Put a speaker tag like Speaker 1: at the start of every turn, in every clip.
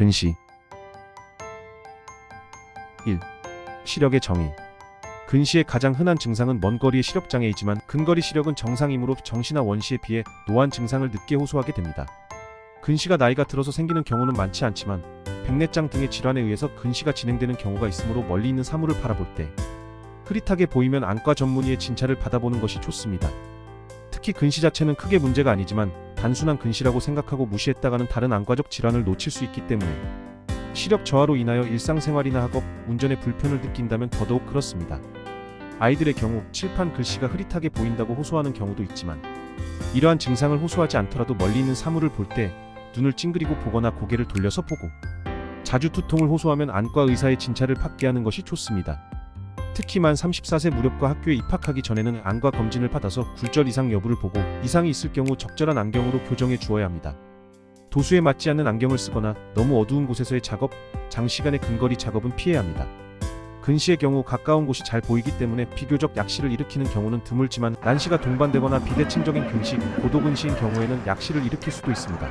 Speaker 1: 근시. 1. 시력의 정의. 근시의 가장 흔한 증상은 먼 거리의 시력장애이지만 근거리 시력은 정상이므로 정시나 원시에 비해 노안 증상을 늦게 호소하게 됩니다. 근시가 나이가 들어서 생기는 경우는 많지 않지만 백내장 등의 질환에 의해서 근시가 진행되는 경우가 있으므로 멀리 있는 사물을 바라볼 때 흐릿하게 보이면 안과 전문의의 진찰을 받아보는 것이 좋습니다. 특히 근시 자체는 크게 문제가 아니지만 단순한 근시라고 생각하고 무시했다가는 다른 안과적 질환을 놓칠 수 있기 때문에 시력 저하로 인하여 일상생활이나 학업, 운전에 불편을 느낀다면 더더욱 그렇습니다. 아이들의 경우 칠판 글씨가 흐릿하게 보인다고 호소하는 경우도 있지만 이러한 증상을 호소하지 않더라도 멀리 있는 사물을 볼 때 눈을 찡그리고 보거나 고개를 돌려서 보고 자주 두통을 호소하면 안과 의사의 진찰을 받게 하는 것이 좋습니다. 특히 만 34세 무렵과 학교에 입학하기 전에는 안과 검진을 받아서 굴절 이상 여부를 보고 이상이 있을 경우 적절한 안경으로 교정해 주어야 합니다. 도수에 맞지 않는 안경을 쓰거나 너무 어두운 곳에서의 작업, 장시간의 근거리 작업은 피해야 합니다. 근시의 경우 가까운 곳이 잘 보이기 때문에 비교적 약시를 일으키는 경우는 드물지만 난시가 동반되거나 비대칭적인 근시, 고도근시인 경우에는 약시를 일으킬 수도 있습니다.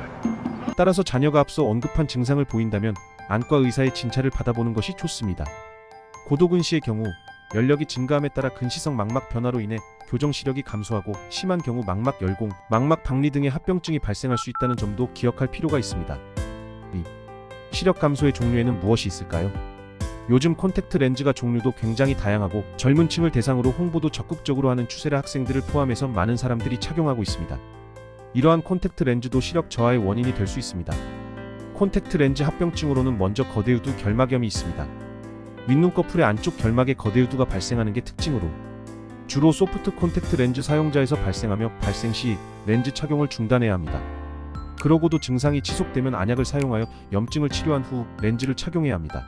Speaker 1: 따라서 자녀가 앞서 언급한 증상을 보인다면 안과 의사의 진찰을 받아보는 것이 좋습니다. 고도근시의 경우 연력이 증가함에 따라 근시성 망막 변화로 인해 교정 시력이 감소하고 심한 경우 망막 열공, 망막 박리 등의 합병증이 발생할 수 있다는 점도 기억할 필요가 있습니다. 2. 시력 감소의 종류에는 무엇이 있을까요? 요즘 콘택트 렌즈가 종류도 굉장히 다양하고 젊은 층을 대상으로 홍보도 적극적으로 하는 추세라 학생들을 포함해서 많은 사람들이 착용하고 있습니다. 이러한 콘택트 렌즈도 시력 저하의 원인이 될 수 있습니다. 콘택트 렌즈 합병증으로는 먼저 거대유두 결막염이 있습니다. 윗눈꺼풀의 안쪽 결막에 거대유두가 발생하는 게 특징으로 주로 소프트 콘택트 렌즈 사용자에서 발생하며 발생 시 렌즈 착용을 중단해야 합니다. 그러고도 증상이 지속되면 안약을 사용하여 염증을 치료한 후 렌즈를 착용해야 합니다.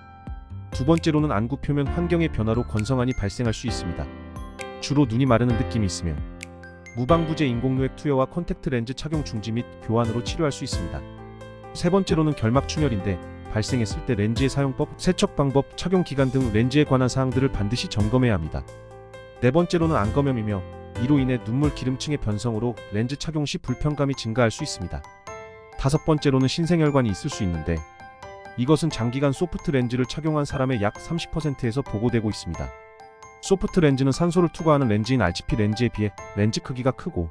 Speaker 1: 두 번째로는 안구 표면 환경의 변화로 건성안이 발생할 수 있습니다. 주로 눈이 마르는 느낌이 있으며 무방부제 인공누액 투여와 콘택트 렌즈 착용 중지 및 교환으로 치료할 수 있습니다. 세 번째로는 결막 충혈인데 발생했을 때 렌즈의 사용법, 세척 방법, 착용 기간 등 렌즈에 관한 사항들을 반드시 점검해야 합니다. 네 번째로는 안검염이며 이로 인해 눈물 기름층의 변성으로 렌즈 착용 시 불편감이 증가할 수 있습니다. 다섯 번째로는 신생혈관이 있을 수 있는데 이것은 장기간 소프트 렌즈를 착용한 사람의 약 30%에서 보고되고 있습니다. 소프트 렌즈는 산소를 투과하는 렌즈인 RGP 렌즈에 비해 렌즈 크기가 크고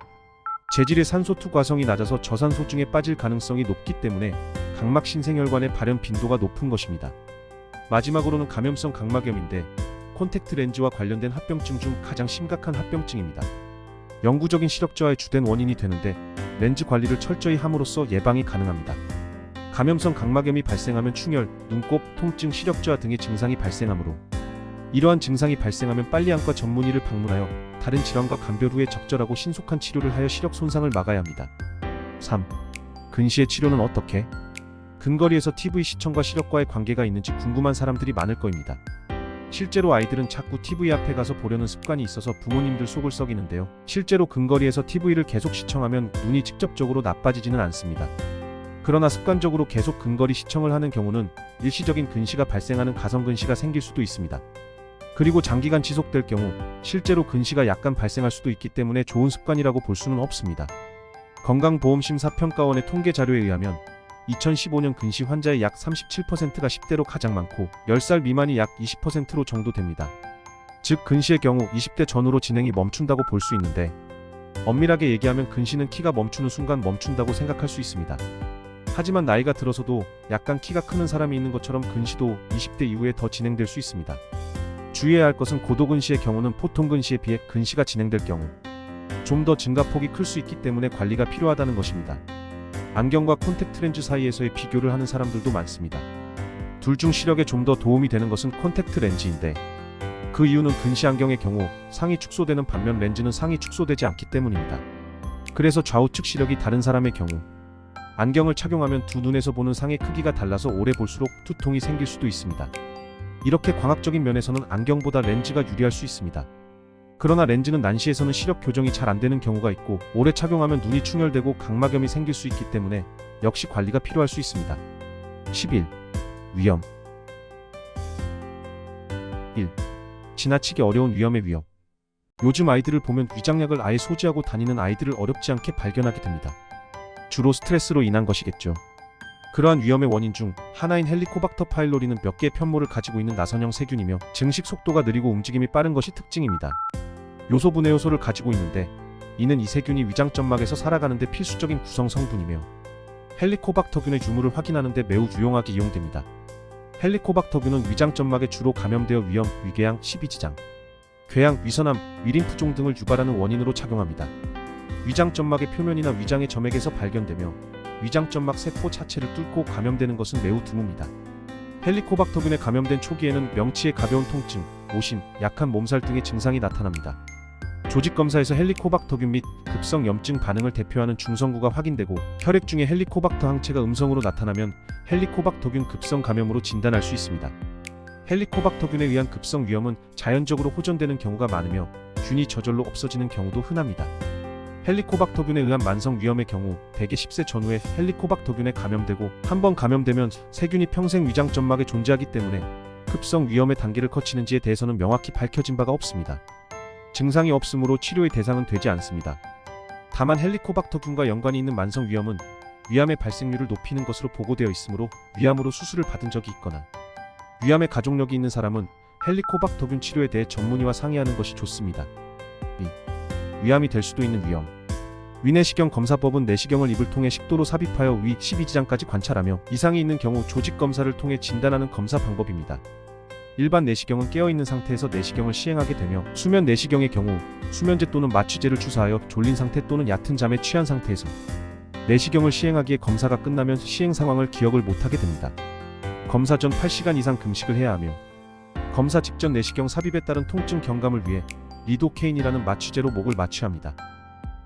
Speaker 1: 재질의 산소 투과성이 낮아서 저산소증에 빠질 가능성이 높기 때문에 각막 신생혈관의 발현 빈도가 높은 것입니다. 마지막으로는 감염성 각막염인데 콘택트 렌즈와 관련된 합병증 중 가장 심각한 합병증입니다. 영구적인 시력 저하의 주된 원인이 되는데 렌즈 관리를 철저히 함으로써 예방이 가능합니다. 감염성 각막염이 발생하면 충혈, 눈곱, 통증, 시력 저하 등의 증상이 발생하므로 이러한 증상이 발생하면 빨리 안과 전문의를 방문하여 다른 질환과 감별 후에 적절하고 신속한 치료를 하여 시력 손상을 막아야 합니다. 3. 근시의 치료는 어떻게? 근거리에서 TV 시청과 시력과의 관계가 있는지 궁금한 사람들이 많을 거입니다. 실제로 아이들은 자꾸 TV 앞에 가서 보려는 습관이 있어서 부모님들 속을 썩이는데요. 실제로 근거리에서 TV를 계속 시청하면 눈이 직접적으로 나빠지지는 않습니다. 그러나 습관적으로 계속 근거리 시청을 하는 경우는 일시적인 근시가 발생하는 가성근시가 생길 수도 있습니다. 그리고 장기간 지속될 경우 실제로 근시가 약간 발생할 수도 있기 때문에 좋은 습관이라고 볼 수는 없습니다. 건강보험심사평가원의 통계 자료에 의하면 2015년 근시 환자의 약 37%가 10대로 가장 많고 10살 미만이 약 20%로 정도 됩니다. 즉 근시의 경우 20대 전후로 진행이 멈춘다고 볼 수 있는데 엄밀하게 얘기하면 근시는 키가 멈추는 순간 멈춘다고 생각할 수 있습니다. 하지만 나이가 들어서도 약간 키가 크는 사람이 있는 것처럼 근시도 20대 이후에 더 진행될 수 있습니다. 주의해야 할 것은 고도근시의 경우는 보통 근시에 비해 근시가 진행될 경우 좀 더 증가폭이 클 수 있기 때문에 관리가 필요하다는 것입니다. 안경과 콘택트 렌즈 사이에서의 비교를 하는 사람들도 많습니다. 둘 중 시력에 좀 더 도움이 되는 것은 콘택트 렌즈인데 그 이유는 근시 안경의 경우 상이 축소되는 반면 렌즈는 상이 축소되지 않기 때문입니다. 그래서 좌우측 시력이 다른 사람의 경우 안경을 착용하면 두 눈에서 보는 상의 크기가 달라서 오래 볼수록 두통이 생길 수도 있습니다. 이렇게 광학적인 면에서는 안경보다 렌즈가 유리할 수 있습니다. 그러나 렌즈는 난시에서는 시력 교정이 잘 안되는 경우가 있고 오래 착용하면 눈이 충혈되고 각막염이 생길 수 있기 때문에 역시 관리가 필요할 수 있습니다. 11. 위험. 1. 지나치게 어려운 위험의 위협. 요즘 아이들을 보면 위장약을 아예 소지하고 다니는 아이들을 어렵지 않게 발견하게 됩니다. 주로 스트레스로 인한 것이겠죠. 그러한 위험의 원인 중 하나인 헬리코박터 파일로리는 몇 개의 편모를 가지고 있는 나선형 세균이며 증식 속도가 느리고 움직임이 빠른 것이 특징입니다. 요소 분해 요소를 가지고 있는데 이는 이 세균이 위장점막에서 살아가는 데 필수적인 구성 성분이며 헬리코박터균의 유무를 확인하는 데 매우 유용하게 이용됩니다. 헬리코박터균은 위장점막에 주로 감염되어 위염, 위궤양, 십이지장, 궤양, 위선암, 위림프종 등을 유발하는 원인으로 작용합니다. 위장점막의 표면이나 위장의 점액에서 발견되며 위장점막 세포 자체를 뚫고 감염되는 것은 매우 드뭅니다. 헬리코박터균에 감염된 초기에는 명치의 가벼운 통증, 오심, 약한 몸살 등의 증상이 나타납니다. 조직검사에서 헬리코박터균 및 급성 염증 반응을 대표하는 중성구가 확인되고 혈액 중에 헬리코박터 항체가 음성으로 나타나면 헬리코박터균 급성 감염으로 진단할 수 있습니다. 헬리코박터균에 의한 급성 위염은 자연적으로 호전되는 경우가 많으며 균이 저절로 없어지는 경우도 흔합니다. 헬리코박터균에 의한 만성 위염의 경우 대개 10세 전후에 헬리코박터균에 감염되고 한번 감염되면 세균이 평생 위장점막에 존재하기 때문에 급성 위염의 단계를 거치는지에 대해서는 명확히 밝혀진 바가 없습니다. 증상이 없으므로 치료의 대상은 되지 않습니다. 다만 헬리코박터균과 연관이 있는 만성 위염은 위암의 발생률을 높이는 것으로 보고되어 있으므로 위암으로 수술을 받은 적이 있거나 위암의 가족력이 있는 사람은 헬리코박터균 치료에 대해 전문의와 상의하는 것이 좋습니다. 위암이 될 수도 있는 위험. 위내시경 검사법은 내시경을 입을 통해 식도로 삽입하여 위 12지장까지 관찰하며 이상이 있는 경우 조직검사를 통해 진단하는 검사 방법입니다. 일반 내시경은 깨어있는 상태에서 내시경을 시행하게 되며 수면 내시경의 경우 수면제 또는 마취제를 주사하여 졸린 상태 또는 얕은 잠에 취한 상태에서 내시경을 시행하기에 검사가 끝나면 시행 상황을 기억을 못하게 됩니다. 검사 전 8시간 이상 금식을 해야 하며 검사 직전 내시경 삽입에 따른 통증 경감을 위해 리도케인이라는 마취제로 목을 마취합니다.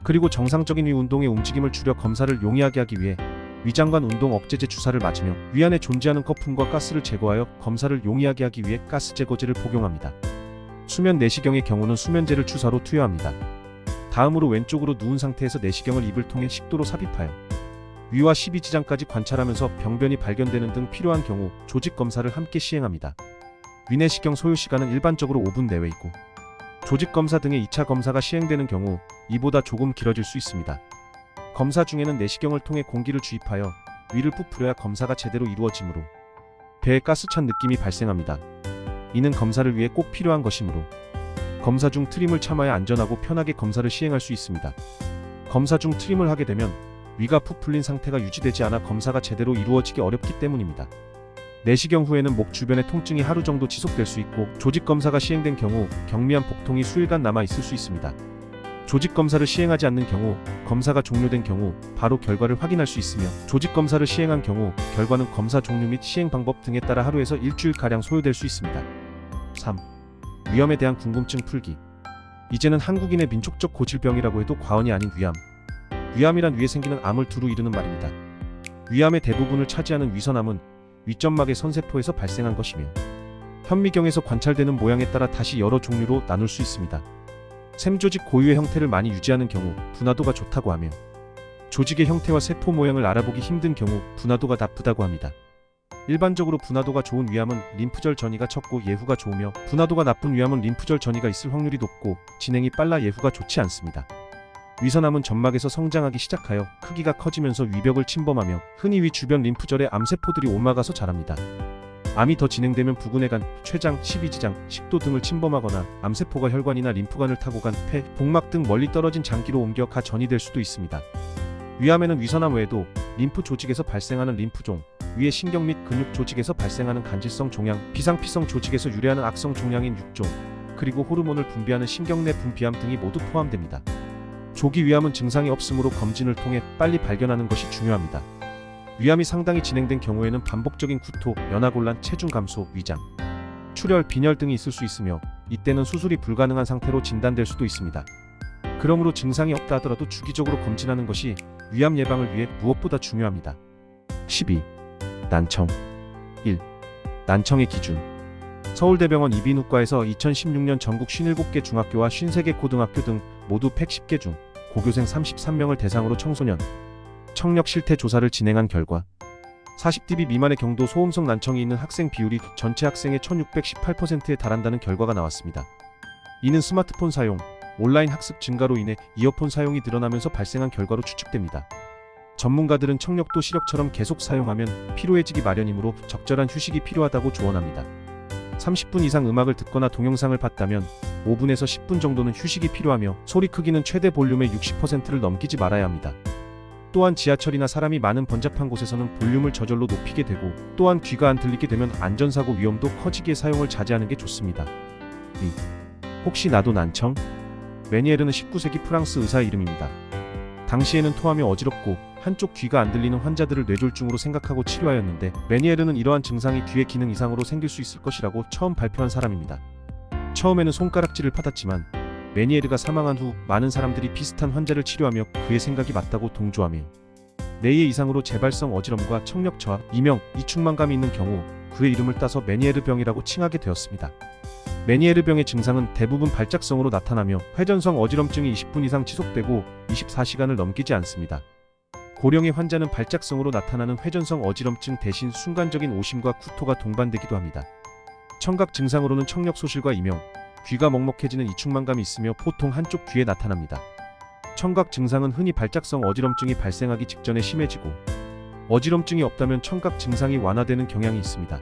Speaker 1: 그리고 정상적인 위 운동의 움직임을 줄여 검사를 용이하게 하기 위해 위장관 운동 억제제 주사를 맞으며 위 안에 존재하는 거품과 가스를 제거하여 검사를 용이하게 하기 위해 가스 제거제를 복용합니다. 수면 내시경의 경우는 수면제를 주사로 투여합니다. 다음으로 왼쪽으로 누운 상태에서 내시경을 입을 통해 식도로 삽입하여 위와 12지장까지 관찰하면서 병변이 발견되는 등 필요한 경우 조직검사를 함께 시행합니다. 위내시경 소요 시간은 일반적으로 5분 내외이고 조직검사 등의 2차 검사가 시행되는 경우 이보다 조금 길어질 수 있습니다. 검사 중에는 내시경을 통해 공기를 주입하여 위를 부풀려야 검사가 제대로 이루어지므로 배에 가스찬 느낌이 발생합니다. 이는 검사를 위해 꼭 필요한 것이므로 검사 중 트림을 참아야 안전하고 편하게 검사를 시행할 수 있습니다. 검사 중 트림을 하게 되면 위가 부풀린 상태가 유지되지 않아 검사가 제대로 이루어지기 어렵기 때문입니다. 내시경 후에는 목 주변의 통증이 하루 정도 지속될 수 있고 조직검사가 시행된 경우 경미한 복통이 수일간 남아있을 수 있습니다. 조직검사를 시행하지 않는 경우 검사가 종료된 경우 바로 결과를 확인할 수 있으며 조직검사를 시행한 경우 결과는 검사 종류 및 시행 방법 등에 따라 하루에서 일주일가량 소요될 수 있습니다. 3. 위암에 대한 궁금증 풀기. 이제는 한국인의 민족적 고질병이라고 해도 과언이 아닌 위암. 위암이란 위에 생기는 암을 두루 이루는 말입니다. 위암의 대부분을 차지하는 위선암은 위점막의 선세포에서 발생한 것이며 현미경에서 관찰되는 모양에 따라 다시 여러 종류로 나눌 수 있습니다. 샘조직 고유의 형태를 많이 유지하는 경우 분화도가 좋다고 하며 조직의 형태와 세포 모양을 알아보기 힘든 경우 분화도가 나쁘다고 합니다. 일반적으로 분화도가 좋은 위암은 림프절 전이가 적고 예후가 좋으며 분화도가 나쁜 위암은 림프절 전이가 있을 확률이 높고 진행이 빨라 예후가 좋지 않습니다. 위선암은 점막에서 성장하기 시작하여 크기가 커지면서 위벽을 침범하며 흔히 위 주변 림프절에 암세포들이 옮아가서 자랍니다. 암이 더 진행되면 부근해간, 췌장, 십이지장, 식도 등을 침범하거나 암세포가 혈관이나 림프관을 타고 간 폐, 복막 등 멀리 떨어진 장기로 옮겨 가 전이될 수도 있습니다. 위암에는 위선암 외에도 림프 조직에서 발생하는 림프종, 위의 신경 및 근육 조직에서 발생하는 간질성 종양, 비상피성 조직에서 유래하는 악성 종양인 육종, 그리고 호르몬을 분비하는 신경내 분비암 등이 모두 포함됩니다. 조기 위암은 증상이 없으므로 검진을 통해 빨리 발견하는 것이 중요합니다. 위암이 상당히 진행된 경우에는 반복적인 구토, 연하곤란, 체중 감소, 위장, 출혈, 빈혈 등이 있을 수 있으며 이때는 수술이 불가능한 상태로 진단될 수도 있습니다. 그러므로 증상이 없다 하더라도 주기적으로 검진하는 것이 위암 예방을 위해 무엇보다 중요합니다. 12. 난청. 1. 난청의 기준. 서울대병원 이비인후과에서 2016년 전국 57개 중학교와 53개 고등학교 등 모두 110개 중 고교생 33명을 대상으로 청소년, 청력 실태 조사를 진행한 결과 40dB 미만의 경도 소음성 난청이 있는 학생 비율이 전체 학생의 1618%에 달한다는 결과가 나왔습니다. 이는 스마트폰 사용, 온라인 학습 증가로 인해 이어폰 사용이 늘어나면서 발생한 결과로 추측됩니다. 전문가들은 청력도 시력처럼 계속 사용하면 피로해지기 마련이므로 적절한 휴식이 필요하다고 조언합니다. 30분 이상 음악을 듣거나 동영상을 봤다면 5분에서 10분 정도는 휴식이 필요하며 소리 크기는 최대 볼륨의 60%를 넘기지 말아야 합니다. 또한 지하철이나 사람이 많은 번잡한 곳에서는 볼륨을 저절로 높이게 되고 또한 귀가 안 들리게 되면 안전사고 위험도 커지기에 사용을 자제하는 게 좋습니다. 혹시 나도 난청? 메니에르는 19세기 프랑스 의사의 이름입니다. 당시에는 토하며 어지럽고 한쪽 귀가 안 들리는 환자들을 뇌졸중으로 생각하고 치료하였는데 메니에르는 이러한 증상이 귀의 기능 이상으로 생길 수 있을 것이라고 처음 발표한 사람입니다. 처음에는 손가락질을 받았지만 메니에르가 사망한 후 많은 사람들이 비슷한 환자를 치료하며 그의 생각이 맞다고 동조하며 뇌의 이상으로 재발성 어지럼과 청력 저하, 이명, 이충만감이 있는 경우 그의 이름을 따서 메니에르병이라고 칭하게 되었습니다. 메니에르병의 증상은 대부분 발작성으로 나타나며 회전성 어지럼증이 20분 이상 지속되고 24시간을 넘기지 않습니다. 고령의 환자는 발작성으로 나타나는 회전성 어지럼증 대신 순간적인 오심과 구토가 동반되기도 합니다. 청각 증상으로는 청력 소실과 이명, 귀가 먹먹해지는 이충만감이 있으며 보통 한쪽 귀에 나타납니다. 청각 증상은 흔히 발작성 어지럼증이 발생하기 직전에 심해지고 어지럼증이 없다면 청각 증상이 완화되는 경향이 있습니다.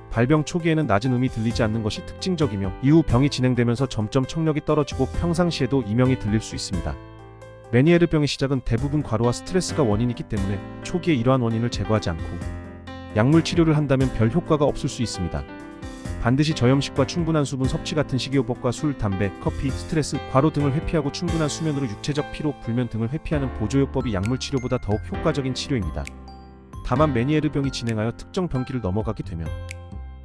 Speaker 1: 발병 초기에는 낮은 음이 들리지 않는 것이 특징적이며 이후 병이 진행되면서 점점 청력이 떨어지고 평상시에도 이명이 들릴 수 있습니다. 메니에르병의 시작은 대부분 과로와 스트레스가 원인이기 때문에 초기에 이러한 원인을 제거하지 않고 약물 치료를 한다면 별 효과가 없을 수 있습니다. 반드시 저염식과 충분한 수분 섭취 같은 식이요법과 술, 담배, 커피, 스트레스, 과로 등을 회피하고 충분한 수면으로 육체적 피로, 불면 등을 회피하는 보조요법이 약물 치료보다 더욱 효과적인 치료입니다. 다만 메니에르병이 진행하여 특정 병기를 넘어가게 되면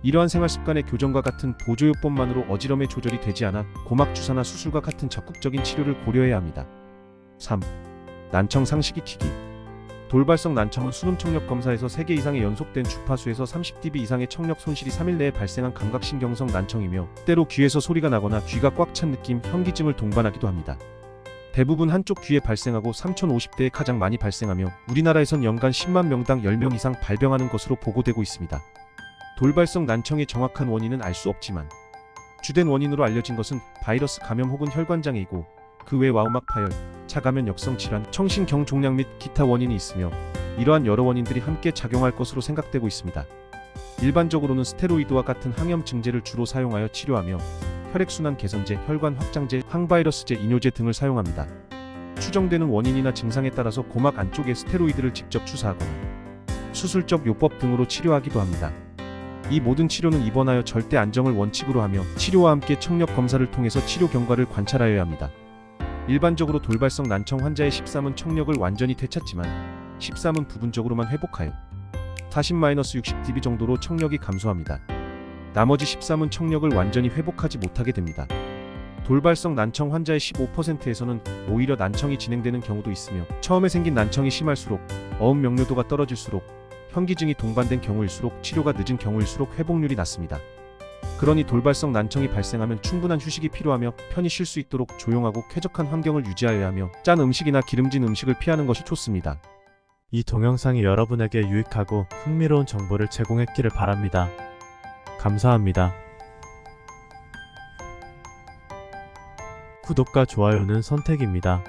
Speaker 1: 이러한 생활습관의 교정과 같은 보조요법만으로 어지럼의 조절이 되지 않아 고막 주사나 수술과 같은 적극적인 치료를 고려해야 합니다. 3. 난청 상식 익히기. 돌발성 난청은 수능 청력 검사에서 3개 이상의 연속된 주파수에서 30dB 이상의 청력 손실이 3일 내에 발생한 감각신경성 난청이며 때로 귀에서 소리가 나거나 귀가 꽉 찬 느낌, 현기증을 동반하기도 합니다. 대부분 한쪽 귀에 발생하고 3050대에 가장 많이 발생하며 우리나라에선 연간 10만 명당 10명 이상 발병하는 것으로 보고되고 있습니다. 돌발성 난청의 정확한 원인은 알 수 없지만 주된 원인으로 알려진 것은 바이러스 감염 혹은 혈관장애이고 그 외 와우막 파열, 차가면 역성 질환, 청신경 종양 및 기타 원인이 있으며 이러한 여러 원인들이 함께 작용할 것으로 생각되고 있습니다. 일반적으로는 스테로이드와 같은 항염 증제를 주로 사용하여 치료하며 혈액순환 개선제, 혈관 확장제, 항바이러스제, 이뇨제 등을 사용합니다. 추정되는 원인이나 증상에 따라서 고막 안쪽에 스테로이드를 직접 주사하거나 수술적 요법 등으로 치료하기도 합니다. 이 모든 치료는 입원하여 절대 안정을 원칙으로 하며 치료와 함께 청력 검사를 통해서 치료 경과를 관찰하여야 합니다. 일반적으로 돌발성 난청 환자의 13은 청력을 완전히 되찾지만 13은 부분적으로만 회복하여 40-60dB 정도로 청력이 감소합니다. 나머지 13은 청력을 완전히 회복하지 못하게 됩니다. 돌발성 난청 환자의 15%에서는 오히려 난청이 진행되는 경우도 있으며 처음에 생긴 난청이 심할수록 어음 명료도가 떨어질수록 현기증이 동반된 경우일수록 치료가 늦은 경우일수록 회복률이 낮습니다. 그러니 돌발성 난청이 발생하면 충분한 휴식이 필요하며 편히 쉴 수 있도록 조용하고 쾌적한 환경을 유지하여야 하며 짠 음식이나 기름진 음식을 피하는 것이 좋습니다.
Speaker 2: 이 동영상이 여러분에게 유익하고 흥미로운 정보를 제공했기를 바랍니다. 감사합니다. 구독과 좋아요는 선택입니다.